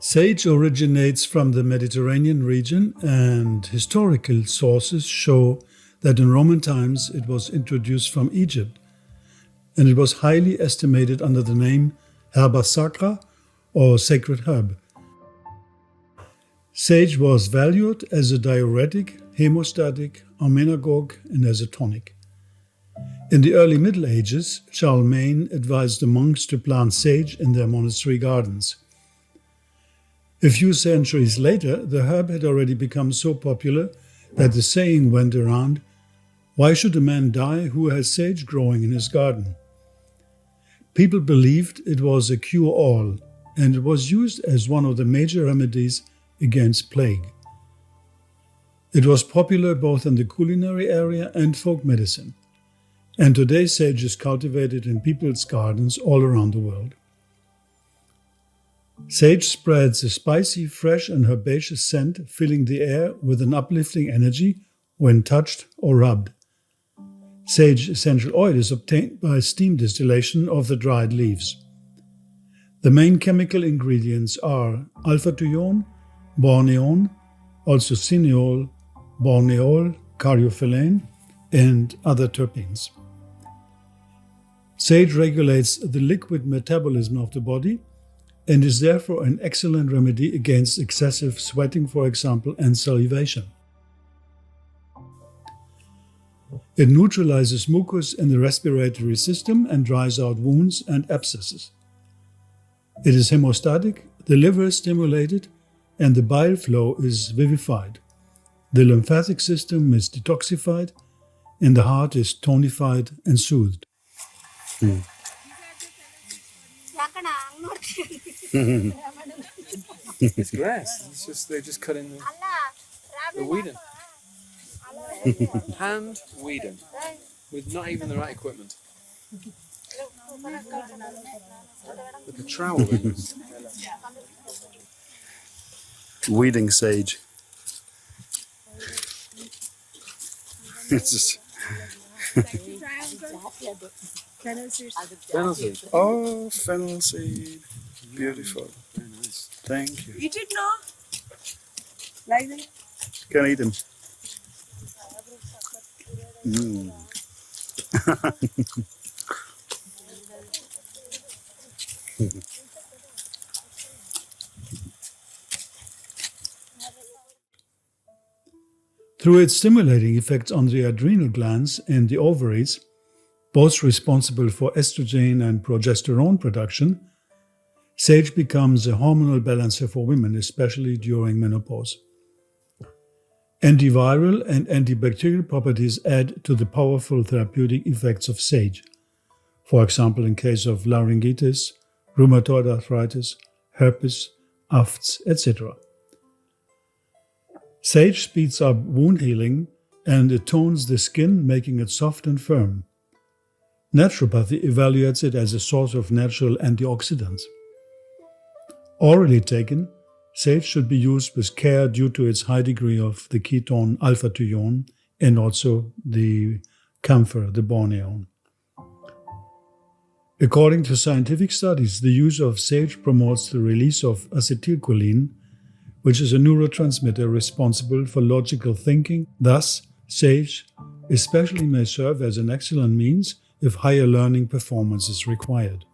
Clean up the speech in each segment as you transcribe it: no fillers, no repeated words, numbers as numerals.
Sage originates from the Mediterranean region, and historical sources show that in Roman times it was introduced from Egypt, and it was highly estimated under the name Herba sacra or sacred herb. Sage was valued as a diuretic, hemostatic, armenagogue, and as a tonic. In the early Middle Ages, Charlemagne advised the monks to plant sage in their monastery gardens. A few centuries later, the herb had already become so popular that the saying went around, "Why should a man die who has sage growing in his garden?" People believed it was a cure-all, and it was used as one of the major remedies against plague. It was popular both in the culinary area and folk medicine, and today sage is cultivated in people's gardens all around the world. Sage spreads a spicy, fresh and herbaceous scent, filling the air with an uplifting energy when touched or rubbed. Sage essential oil is obtained by steam distillation of the dried leaves. The main chemical ingredients are alpha-toluene, borneol, also cineol, borneol, caryophyllene, and other terpenes. Sage regulates the liquid metabolism of the body and is therefore an excellent remedy against excessive sweating, for example, and salivation. It neutralizes mucus in the respiratory system and dries out wounds and abscesses. It is hemostatic, the liver is stimulated, and the bile flow is vivified. The lymphatic system is detoxified, and the heart is tonified and soothed. It's grass. It's just they're just cutting the weeding. Hand weeding with not even the right equipment. With the trowel they use. Weeding sage. It's just Fennel seed. oh, fennel seed. Beautiful. Very nice. Thank you. You did know? Like that? Can eat them. Mm. Through its stimulating effects on the adrenal glands and the ovaries, both responsible for estrogen and progesterone production, sage becomes a hormonal balancer for women, especially during menopause. Antiviral and antibacterial properties add to the powerful therapeutic effects of sage, for example in case of laryngitis, rheumatoid arthritis, herpes, afts, etc. Sage speeds up wound healing and it tones the skin, making it soft and firm. Naturopathy evaluates it as a source of natural antioxidants. Orally taken, sage should be used with care due to its high degree of the ketone alpha-toluene and also the camphor, the borneol. According to scientific studies, the use of sage promotes the release of acetylcholine, which is a neurotransmitter responsible for logical thinking. Thus, sage especially may serve as an excellent means if higher learning performance is required.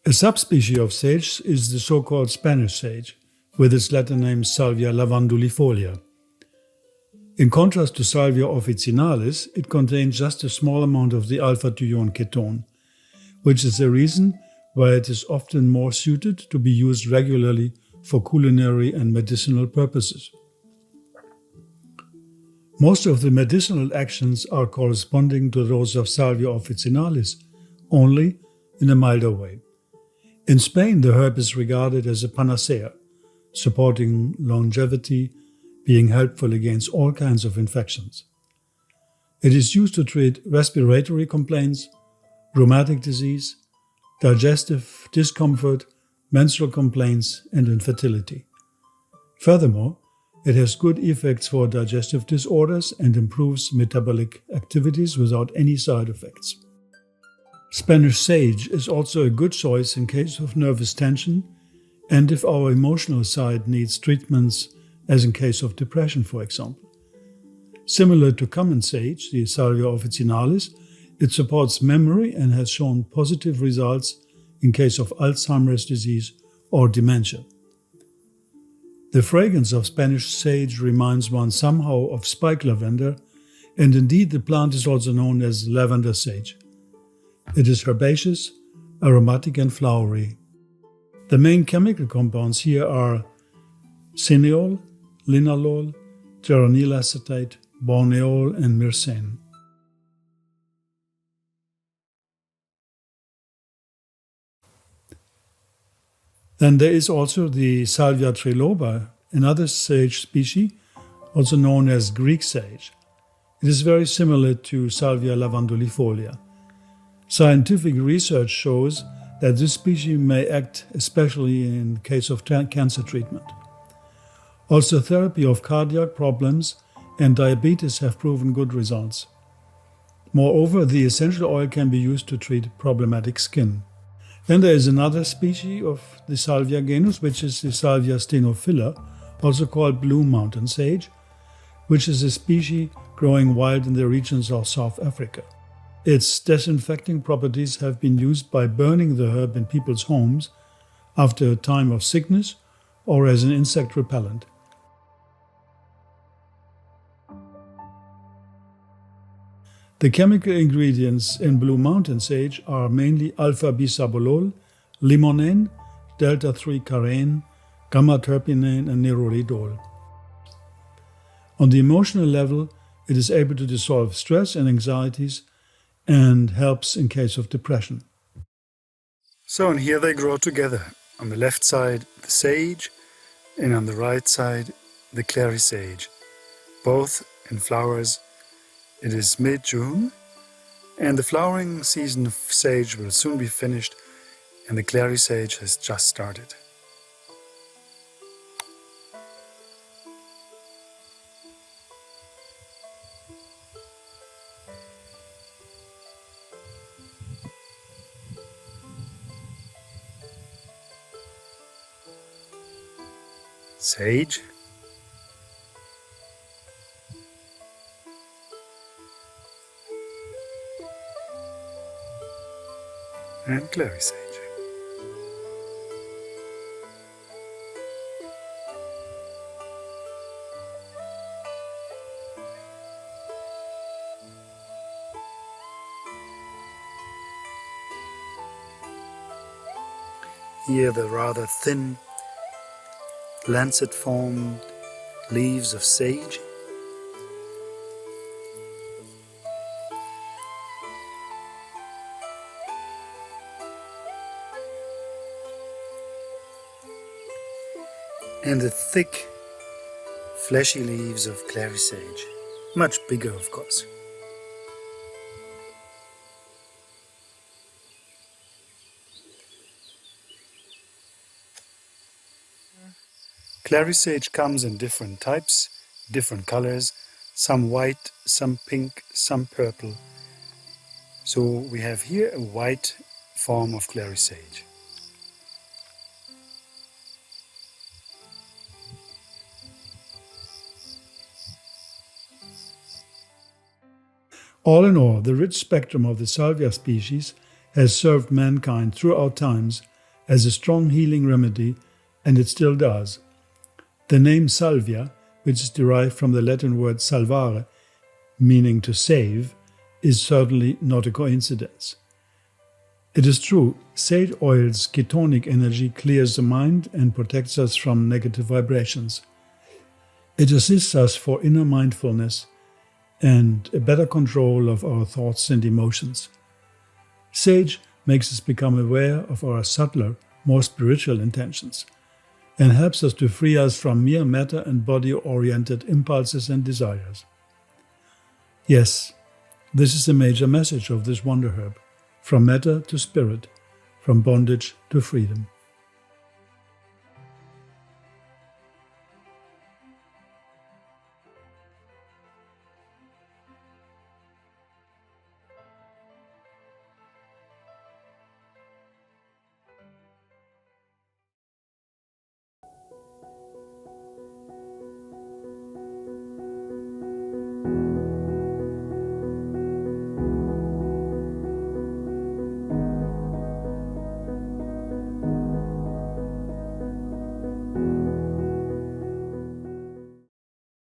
A subspecies of sage is the so-called Spanish sage, with its Latin name Salvia lavandulifolia. In contrast to Salvia officinalis, it contains just a small amount of the alpha-thione ketone, which is the reason why it is often more suited to be used regularly for culinary and medicinal purposes. Most of the medicinal actions are corresponding to those of Salvia officinalis, only in a milder way. In Spain, the herb is regarded as a panacea, supporting longevity, being helpful against all kinds of infections. It is used to treat respiratory complaints, rheumatic disease, digestive discomfort, menstrual complaints, and infertility. Furthermore, it has good effects for digestive disorders and improves metabolic activities without any side effects. Spanish sage is also a good choice in case of nervous tension and if our emotional side needs treatments, as in case of depression, for example. Similar to common sage, the Salvia officinalis, it supports memory and has shown positive results in case of Alzheimer's disease or dementia. The fragrance of Spanish sage reminds one somehow of spike lavender, and indeed the plant is also known as lavender sage. It is herbaceous, aromatic and flowery. The main chemical compounds here are cineol, linalool, geranyl acetate, borneol and myrcene. Then there is also the Salvia triloba, another sage species, also known as Greek sage. It is very similar to Salvia lavandulifolia. Scientific research shows that this species may act especially in case of cancer treatment. Also, therapy of cardiac problems and diabetes have proven good results. Moreover, the essential oil can be used to treat problematic skin. Then there is another species of the Salvia genus, which is the Salvia stenophila, also called blue mountain sage, which is a species growing wild in the regions of South Africa. Its disinfecting properties have been used by burning the herb in people's homes after a time of sickness or as an insect repellent. The chemical ingredients in blue mountain sage are mainly alpha-bisabolol, limonene, delta-3-carene, gamma-terpinene, and nerolidol. On the emotional level, it is able to dissolve stress and anxieties and helps in case of depression. So, and here they grow together. On the left side, the sage, and on the right side, the clary sage, both in flowers. It is mid-June, and the flowering season of sage will soon be finished, and the clary sage has just started. Sage, and clary sage. Here the rather thin, lancet-formed leaves of sage. And the thick, fleshy leaves of clary sage, much bigger of course. Clary sage comes in different types, different colors, some white, some pink, some purple. So we have here a white form of clary sage. All in all, the rich spectrum of the Salvia species has served mankind throughout times as a strong healing remedy, and it still does. The name Salvia, which is derived from the Latin word salvare, meaning to save, is certainly not a coincidence. It is true, sage oil's ketonic energy clears the mind and protects us from negative vibrations. It assists us for inner mindfulness and a better control of our thoughts and emotions. Sage makes us become aware of our subtler, more spiritual intentions, and helps us to free us from mere matter and body-oriented impulses and desires. Yes, this is the major message of this wonder herb, from matter to spirit, from bondage to freedom.